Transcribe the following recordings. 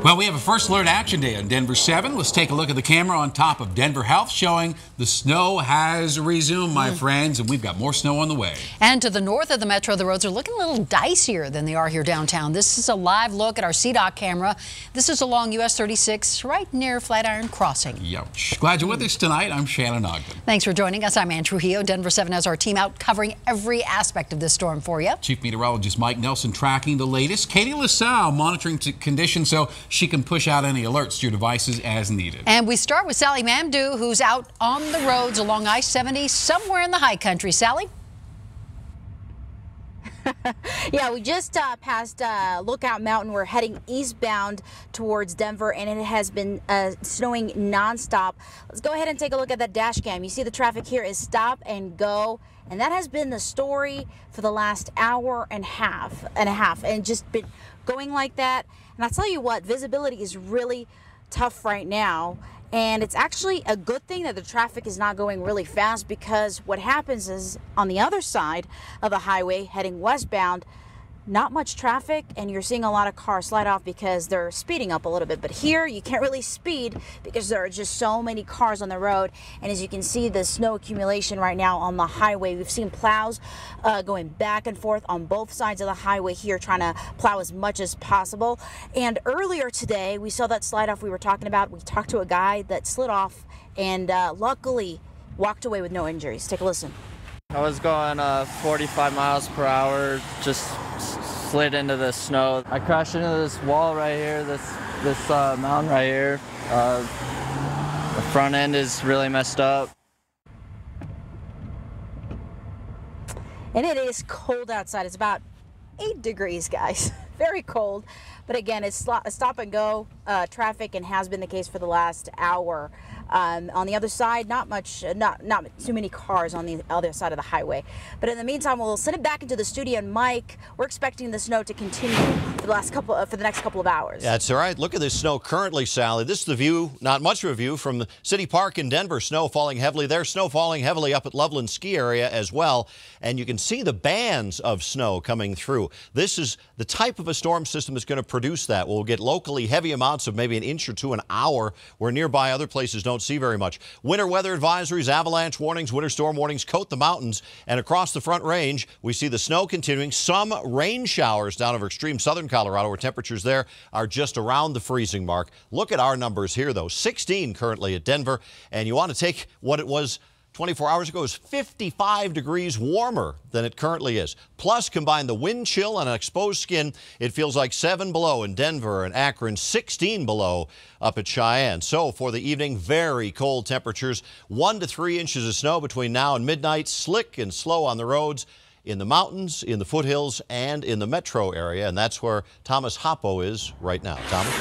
Well, we have a first alert action day on Denver 7. Let's take a look at the camera on top of Denver Health showing the snow has resumed, my friends, and we've got more snow on the way. And to the north of the metro, the roads are looking a little dicier than they are here downtown. This is a live look at our CDOT camera. This is along US 36 right near Flatiron Crossing. Youch. Glad you're with us tonight. I'm Shannon Ogden. Thanks for joining us. I'm Ann Trujillo. Denver 7 has our team out covering every aspect of this storm for you. Chief Meteorologist Mike Nelson tracking the latest. Katie LaSalle monitoring conditions so she can push out any alerts to your devices as needed. And we start with Sally Mamdouh, who's out on the roads along I-70 somewhere in the high country. Sally? Yeah, we just passed Lookout Mountain. We're heading eastbound towards Denver, and it has been snowing nonstop. Let's go ahead and take a look at that dash cam. You see the traffic here is stop and go, and that has been the story for the last hour and a half, and just been going like that. And I'll tell you what, visibility is really tough right now. And it's actually a good thing that the traffic is not going really fast, because what happens is on the other side of the highway heading westbound, not much traffic, and you're seeing a lot of cars slide off because they're speeding up a little bit. But here you can't really speed because there are just so many cars on the road. And as you can see, the snow accumulation right now on the highway, we've seen plows going back and forth on both sides of the highway here, trying to plow as much as possible. And earlier today, we saw that slide off we were talking about. We talked to a guy that slid off and luckily walked away with no injuries. Take a listen. I was going 45 miles per hour, just slid into the snow. I crashed into this wall right here, this mountain right here. The front end is really messed up. And it is cold outside. It's about 8 degrees, guys. Very cold. But again, it's stop and go traffic, and has been the case for the last hour. On the other side, not too many cars on the other side of the highway. But in the meantime, we'll send it back into the studio. And Mike, we're expecting the snow to continue for the next couple of hours. That's all right. Look at this snow currently, Sally. This is the view, not much of a view, from the City Park in Denver. Snow falling heavily there. Snow falling heavily up at Loveland Ski Area as well. And you can see the bands of snow coming through. This is the type of a storm system that's going to produce that. We'll get locally heavy amounts of maybe an inch or two an hour, where nearby other places don't see very much. Winter weather advisories, avalanche warnings, winter storm warnings coat the mountains, and across the Front Range we see the snow continuing. Some rain showers down over extreme southern Colorado, where temperatures there are just around the freezing mark. Look at our numbers here though. 16 currently at Denver, and you want to take what it was 24 hours ago. Is 55 degrees warmer than it currently is. Plus, combine the wind chill and an exposed skin, it feels like 7 below in Denver and Akron, 16 below up at Cheyenne. So for the evening, very cold temperatures, 1 to 3 inches of snow between now and midnight. Slick and slow on the roads in the mountains, in the foothills, and in the metro area. And that's where Thomas Hoppo is right now. Thomas?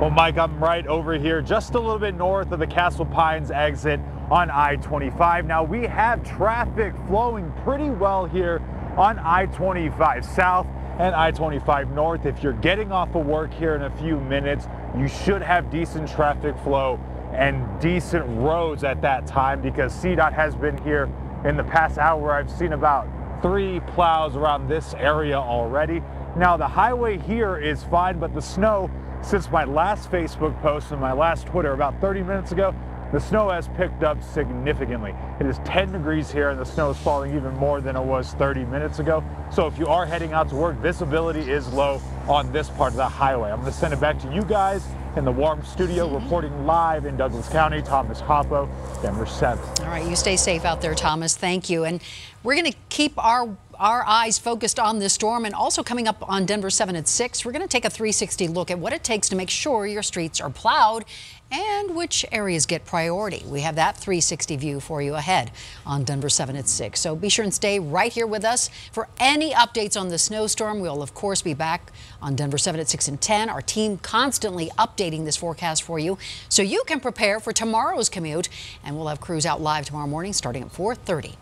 Well, Mike, I'm right over here, just a little bit north of the Castle Pines exit on I-25. Now, we have traffic flowing pretty well here on I-25 South and I-25 North. If you're getting off of work here in a few minutes, you should have decent traffic flow and decent roads at that time, because CDOT has been here in the past hour. I've seen about 3 plows around this area already. Now, the highway here is fine, but the snow, since my last Facebook post and my last Twitter about 30 minutes ago, the snow has picked up significantly. It is 10 degrees here, and the snow is falling even more than it was 30 minutes ago. So if you are heading out to work, visibility is low on this part of the highway. I'm going to send it back to you guys in the warm studio, reporting live in Douglas County. Thomas Hoppo, Denver 7. All right, you stay safe out there, Thomas. Thank you. And we're going to keep our eyes focused on this storm, and also coming up on Denver 7 at 6, we're going to take a 360 look at what it takes to make sure your streets are plowed and which areas get priority. We have that 360 view for you ahead on Denver 7 at 6. So be sure and stay right here with us for any updates on the snowstorm. We'll, of course, be back on Denver 7 at 6 and 10. Our team constantly updating this forecast for you so you can prepare for tomorrow's commute. And we'll have crews out live tomorrow morning starting at 4:30.